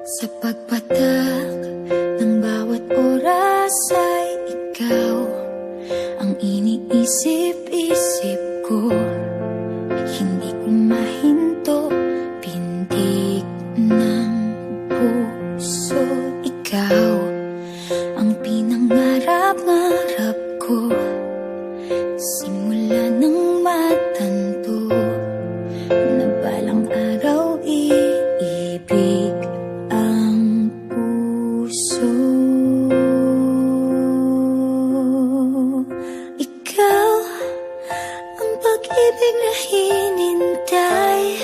Sa pagpatak ng bawat oras ay ikaw ang iniisip-isip ko. Hindi ko mahinto, pintig ng puso. Ikaw ang pinangarap-ngarap ko, simula ng matanto na balang araw iibig ang puso. Ikaw ang pag-ibig na hinintay,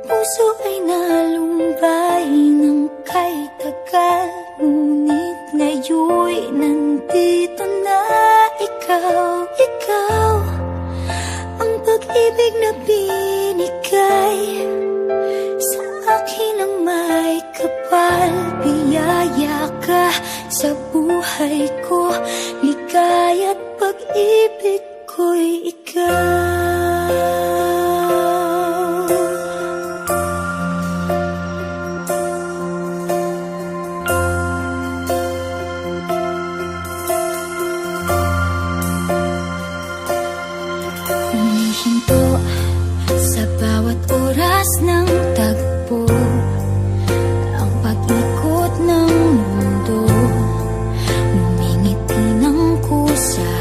puso ay nalumbay ng kay tagal, ngunit ngayon'y nandito na ikaw. Ikaw ang pag-ibig na binigay sa akin ang may kapal. Biyaya ka sa buhay ko, ligaya't pag-ibig ko'y ikaw. Humihinto sa bawat oras ng tagpo, ang pag-ikot ng mundo, ngumingiti ng kusa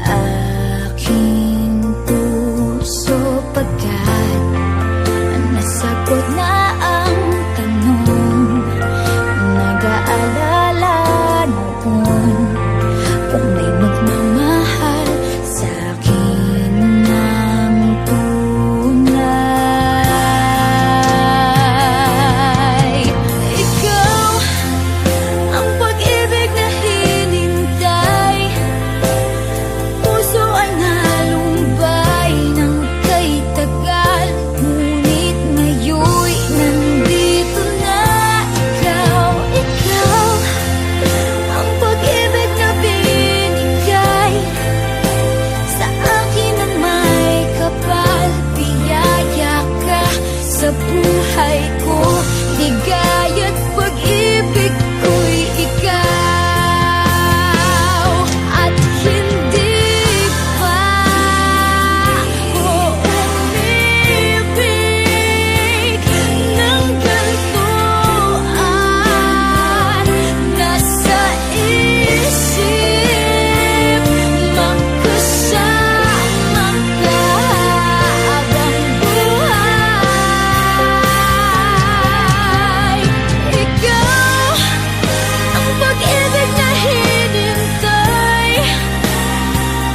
aking puso. Pagkat nasagot na ang tanong, nag-aalala noon kung may magmamahal sa akin ng tunay. Ikaw ang pag-ibig na hinintay, puso ay nalumbay ng kay tagal, ngunit ngayon'y nandito na ikaw. Ikaw ang pag-ibig na binigay sa akin ang may kapal. Biyaya ka sa buhay ko, ligaya't pag-ibig ko'y ikaw. At hindi pa ko umibig ng ganito, at nasa isip magkasama ka habang buhay. Ikaw ang pag-ibig na hinintay,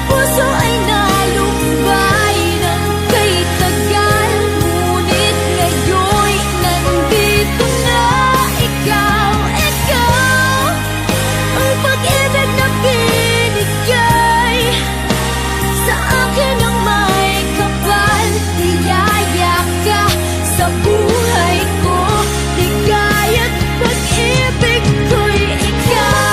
puso ay nalumbay ng kay tagal, ngunit ngayon'y nandito na ikaw. Ikaw ang pag-ibig na binigay sa akin ang may kapal. Biyaya ka sa buhay ko, ligaya't pag-ibig ko'y ikaw.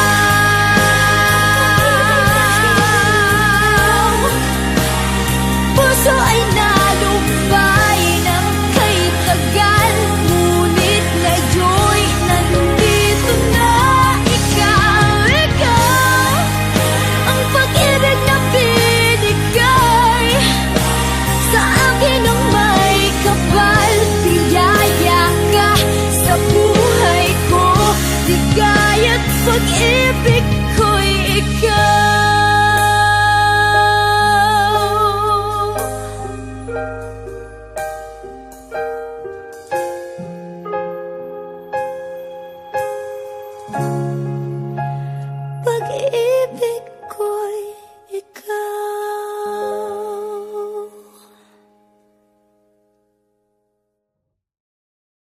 Puso ay nalumbay ng kay tagal, ngunit ngayon'y nandito na ikaw. Ikaw ang pag-ibig na binigay sa akin ang may kapal. Biyaya ka sa buhay ko, ligaya't pag-ibig ko'y ikaw.